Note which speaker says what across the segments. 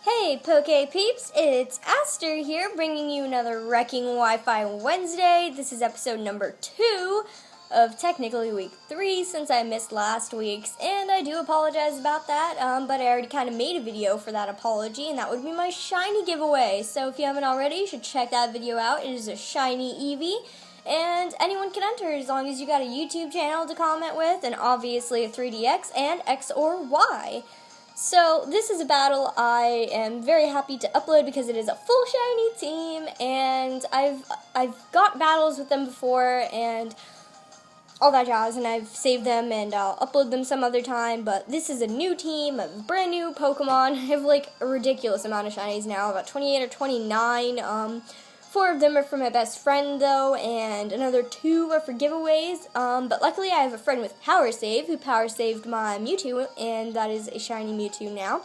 Speaker 1: Hey Poke Peeps, it's Aster here, bringing you another Wrecking Wi-Fi Wednesday. This is episode number 2 of technically week 3 since I missed last week's, and I do apologize about that, but I already kind of made a video for that apology, and that would be my shiny giveaway. So if you haven't already, you should check that video out. It is a shiny Eevee, and anyone can enter as long as you got a YouTube channel to comment with, and obviously a 3DX and X or Y. So this is a battle I am very happy to upload because it is a full shiny team, and I've got battles with them before and all that jazz, and I've saved them and I'll upload them some other time. But this is a new team of brand new Pokemon. I have like a ridiculous amount of shinies now, about 28 or 29. 4 of them are for my best friend, though, and another 2 are for giveaways. But luckily I have a friend with Power Save who Power Saved my Mewtwo, and that is a shiny Mewtwo now.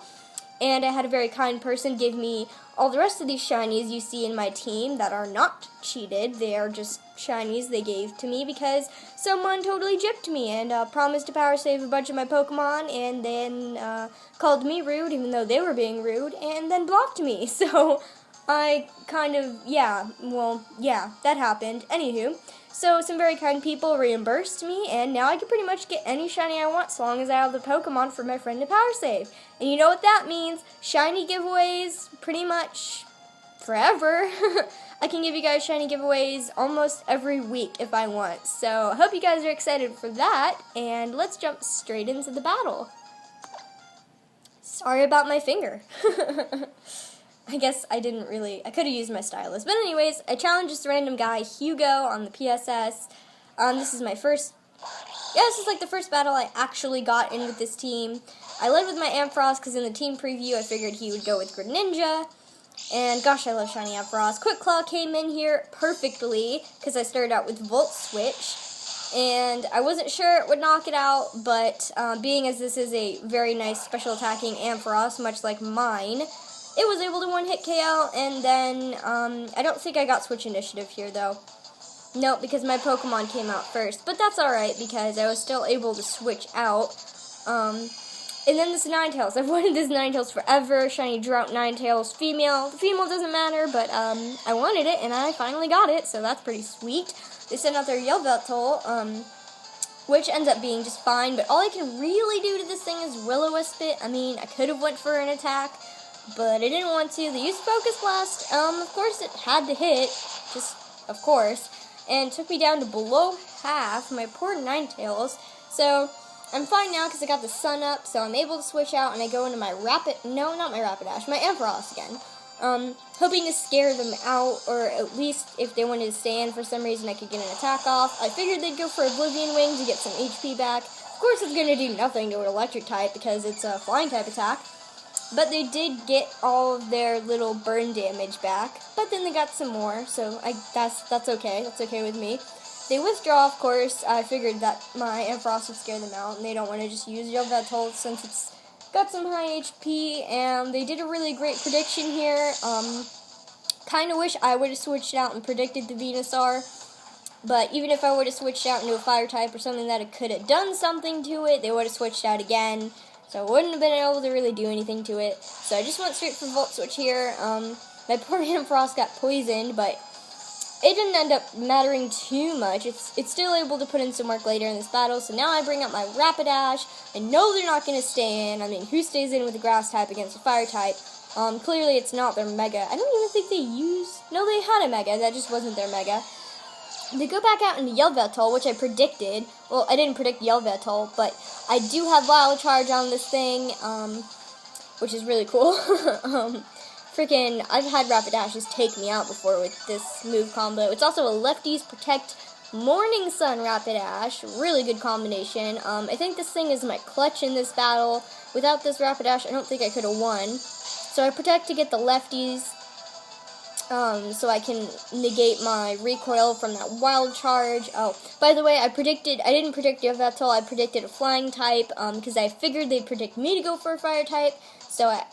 Speaker 1: And I had a very kind person give me all the rest of these shinies you see in my team that are not cheated. They are just shinies they gave to me because someone totally gypped me and promised to Power Save a bunch of my Pokemon, and then called me rude even though they were being rude, and then blocked me. So I kind of, that happened. Anywho, so some very kind people reimbursed me, and now I can pretty much get any shiny I want so long as I have the Pokemon for my friend to Power Save. And you know what that means? Shiny giveaways pretty much forever. I can give you guys shiny giveaways almost every week if I want. So I hope you guys are excited for that, and let's jump straight into the battle. Sorry about my finger. I guess I could have used my stylus. But anyways, I challenged this random guy, Hugo, on the PSS. This is like the first battle I actually got in with this team. I led with my Ampharos because in the team preview I figured he would go with Greninja. And gosh, I love shiny Ampharos. Quick Claw came in here perfectly because I started out with Volt Switch. And I wasn't sure it would knock it out, but being as this is a very nice special attacking Ampharos, much like mine, it was able to one-hit KO, and then, I don't think I got Switch Initiative here, though. Nope, because my Pokemon came out first. But that's alright, because I was still able to switch out. And then this Ninetales. I've wanted this Ninetales forever. Shiny Drought Ninetales female. The female doesn't matter, but, I wanted it, and I finally got it, so that's pretty sweet. They sent out their Yveltal, which ends up being just fine, but all I can really do to this thing is Will-O-Wisp it. I mean, I could have went for an attack, but I didn't want to. They used Focus Blast. Of course it had to hit, just of course, and it took me down to below half, my poor Ninetales. So I'm fine now because I got the sun up, so I'm able to switch out, and I go into my my Ampharos again. Hoping to scare them out, or at least if they wanted to stay in for some reason I could get an attack off. I figured they'd go for Oblivion Wing to get some HP back. Of course it's going to do nothing to an electric type because it's a flying type attack. But they did get all of their little burn damage back. But then they got some more, so that's okay. That's okay with me. They withdraw, of course. I figured that my Ampharos would scare them out, and they don't want to just use Yveltal since it's got some high HP. And they did a really great prediction here. Kind of wish I would have switched out and predicted the Venusaur. But even if I would have switched out into a fire type or something that could have done something to it, they would have switched out again. So I wouldn't have been able to really do anything to it. So I just went straight for Volt Switch here. My poor Ampharos got poisoned, but it didn't end up mattering too much. It's still able to put in some work later in this battle. So now I bring up my Rapidash. I know they're not going to stay in. I mean, who stays in with a grass type against a fire type? Clearly it's not their Mega. I don't even think they used... No, they had a Mega. That just wasn't their Mega. They go back out into Yveltal, which I predicted. Well, I didn't predict Yveltal, but I do have Wild Charge on this thing, which is really cool. I've had Rapidashes take me out before with this move combo. It's also a Lefties Protect Morning Sun Rapidash. Really good combination. I think this thing is my clutch in this battle. Without this Rapidash, I don't think I could have won. So I Protect to get the Lefties, so I can negate my recoil from that Wild Charge. Oh, by the way, I didn't predict Yveltal, I predicted a flying type, because I figured they'd predict me to go for a fire type, so I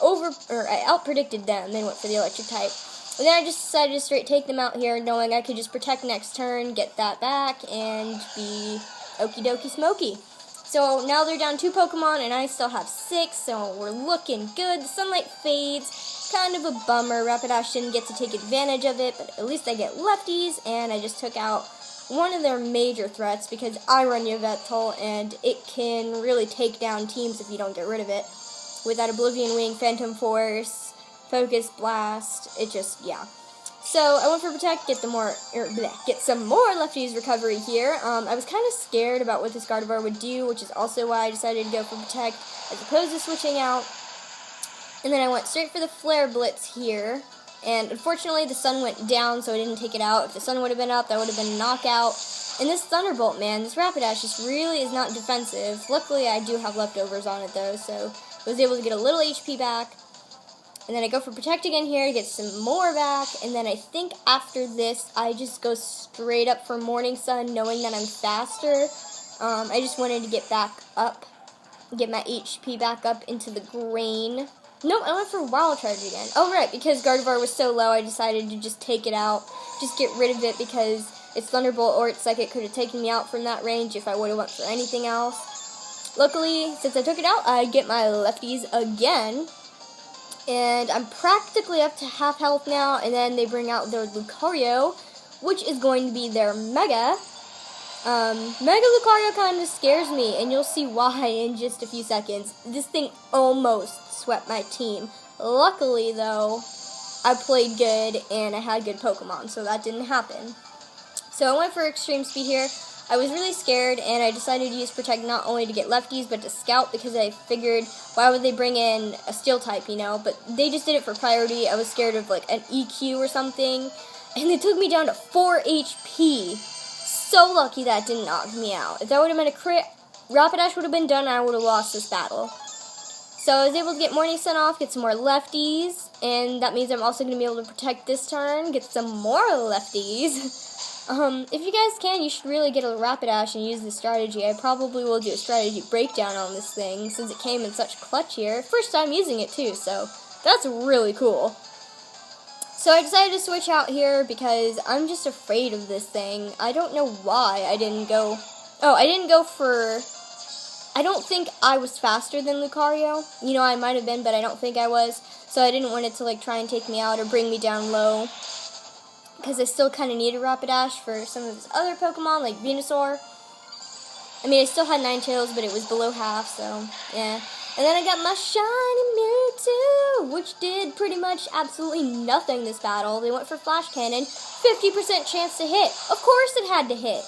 Speaker 1: out-predicted them, they went for the electric type. And then I just decided to straight take them out here, knowing I could just Protect next turn, get that back, and be okie dokie smoky. So now they're down 2 Pokemon, and I still have 6, so we're looking good. The sunlight fades, kind of a bummer. Rapidash didn't get to take advantage of it, but at least I get lefties, and I just took out one of their major threats because I run Yveltal, and it can really take down teams if you don't get rid of it. With that Oblivion Wing, Phantom Force, Focus Blast, it just, yeah. So I went for Protect, get some more lefties recovery here. I was kind of scared about what this Gardevoir would do, which is also why I decided to go for Protect as opposed to switching out. And then I went straight for the Flare Blitz here. And unfortunately the sun went down, so I didn't take it out. If the sun would have been up, that would have been a knockout. And this Thunderbolt, man, this Rapidash just really is not defensive. Luckily I do have leftovers on it though, so I was able to get a little HP back. And then I go for Protect again here, get some more back, and then I think after this, I just go straight up for Morning Sun, knowing that I'm faster. I just wanted to get back up, get my HP back up into the green. Nope, I went for Wild Charge again. Oh, right, because Gardevoir was so low, I decided to just take it out, just get rid of it, because its Thunderbolt or its Psychic could have taken me out from that range if I would have went for anything else. Luckily, since I took it out, I get my lefties again. And I'm practically up to half health now, and then they bring out their Lucario, which is going to be their Mega. Mega Lucario kind of scares me, and you'll see why in just a few seconds. This thing almost swept my team. Luckily, though, I played good, and I had good Pokemon, so that didn't happen. So I went for Extreme Speed here. I was really scared, and I decided to use Protect not only to get lefties, but to scout, because I figured, why would they bring in a Steel type, you know? But they just did it for priority. I was scared of, like, an EQ or something, and they took me down to 4 HP. So lucky that didn't knock me out. If that would have been a crit, Rapidash would have been done, and I would have lost this battle. So I was able to get Morning Sun off, get some more lefties, and that means I'm also going to be able to Protect this turn, get some more lefties. If you guys can, you should really get a Rapidash and use this strategy. I probably will do a strategy breakdown on this thing, since it came in such clutch here. First time using it, too, so that's really cool. So I decided to switch out here because I'm just afraid of this thing. I don't know why I didn't go... Oh, I didn't go for... I don't think I was faster than Lucario. You know, I might have been, but I don't think I was. So I didn't want it to, like, try and take me out or bring me down low, because I still kind of needed Rapidash for some of his other Pokemon, like Venusaur. I mean, I still had Ninetales, but it was below half, so, yeah. And then I got my shiny Mewtwo, which did pretty much absolutely nothing this battle. They went for Flash Cannon, 50% chance to hit. Of course it had to hit.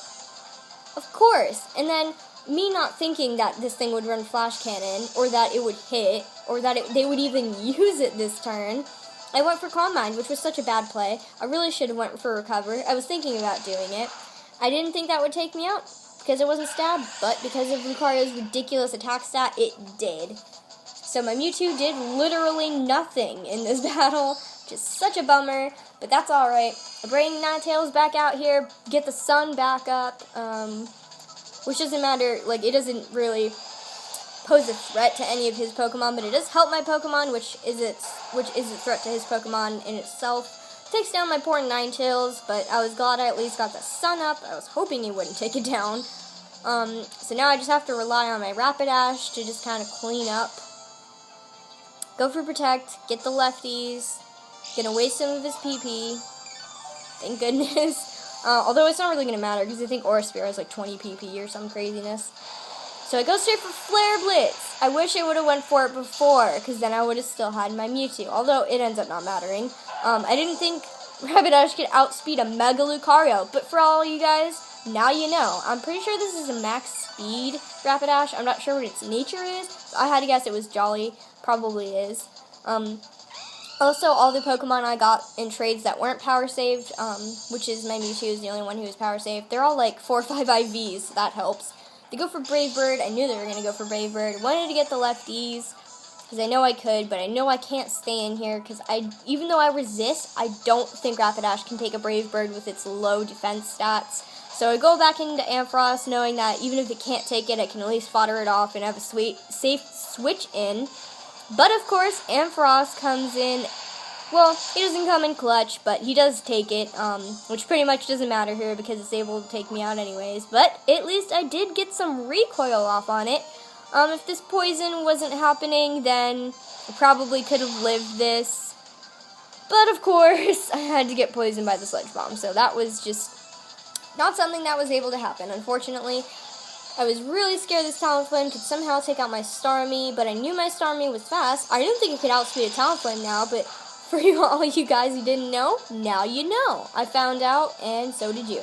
Speaker 1: Of course. And then me not thinking that this thing would run Flash Cannon, or that it would hit, or that they would even use it this turn, I went for Calm Mind, which was such a bad play. I really should have went for Recover. I was thinking about doing it. I didn't think that would take me out because it wasn't stabbed, but because of Lucario's ridiculous attack stat, it did. So my Mewtwo did literally nothing in this battle. Just such a bummer, but that's alright. I bring Ninetales back out here, get the sun back up, which doesn't matter, like, it doesn't really pose a threat to any of his Pokemon, but it does help my Pokemon, which is a threat to his Pokemon in itself. Takes down my poor Ninetales, but I was glad I at least got the sun up. I was hoping he wouldn't take it down. So now I just have to rely on my Rapidash to just kind of clean up. Go for Protect, get the lefties, gonna waste some of his PP. Thank goodness. Although it's not really gonna matter, because I think Aura Sphere has like 20 PP or some craziness. So I go straight for Flare Blitz. I wish I would have went for it before, because then I would have still had my Mewtwo, although it ends up not mattering. I didn't think Rapidash could outspeed a Mega Lucario, but for all you guys, now you know. I'm pretty sure this is a max speed Rapidash. I'm not sure what its nature is. I had to guess it was Jolly. Probably is. Also, all the Pokemon I got in trades that weren't power saved, which is my Mewtwo is the only one who was power saved, they're all like 4 or 5 IVs, so that helps. They go for Brave Bird. I knew they were going to go for Brave Bird. Wanted to get the lefties, because I know I could, but I know I can't stay in here, because even though I resist, I don't think Rapidash can take a Brave Bird with its low defense stats. So I go back into Ampharos, knowing that even if it can't take it, I can at least fodder it off and have a safe switch in. But of course, Ampharos comes in Well, he doesn't come in clutch, but he does take it, which pretty much doesn't matter here because it's able to take me out anyways. But at least I did get some recoil off on it. If this poison wasn't happening, then I probably could have lived this. But of course, I had to get poisoned by the sludge bomb, so that was just not something that was able to happen, unfortunately. I was really scared this Talonflame could somehow take out my Starmie, but I knew my Starmie was fast. I didn't think it could outspeed a Talonflame now, but for all you guys who didn't know, now you know. I found out, and so did you.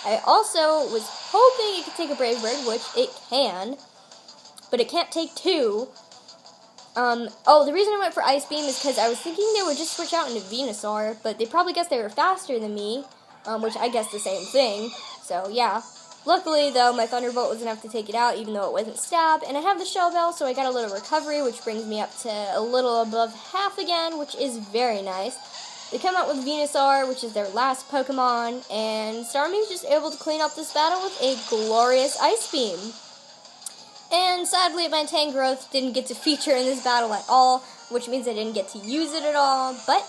Speaker 1: I also was hoping it could take a Brave Bird, which it can, but it can't take two. The reason I went for Ice Beam is because I was thinking they would just switch out into Venusaur, but they probably guessed they were faster than me, which I guessed the same thing, so yeah. Luckily, though, my Thunderbolt was enough to take it out, even though it wasn't stab, and I have the Shell Bell, so I got a little recovery, which brings me up to a little above half again, which is very nice. They come out with Venusaur, which is their last Pokemon, and Starmie's just able to clean up this battle with a glorious Ice Beam. And sadly, my Tangrowth didn't get to feature in this battle at all, which means I didn't get to use it at all, but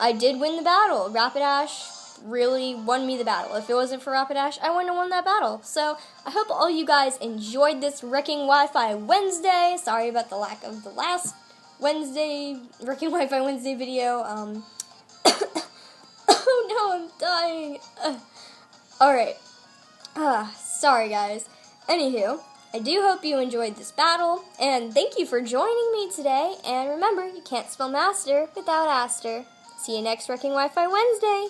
Speaker 1: I did win the battle. Rapidash really won me the battle. If it wasn't for Rapidash, I wouldn't have won that battle. So, I hope all you guys enjoyed this Wrecking Wi-Fi Wednesday. Sorry about the lack of the last Wednesday, Wrecking Wi-Fi Wednesday video. Oh no, I'm dying. Alright. Sorry guys. Anywho, I do hope you enjoyed this battle, and thank you for joining me today, and remember, you can't spell master without Aster. See you next Wrecking Wi-Fi Wednesday!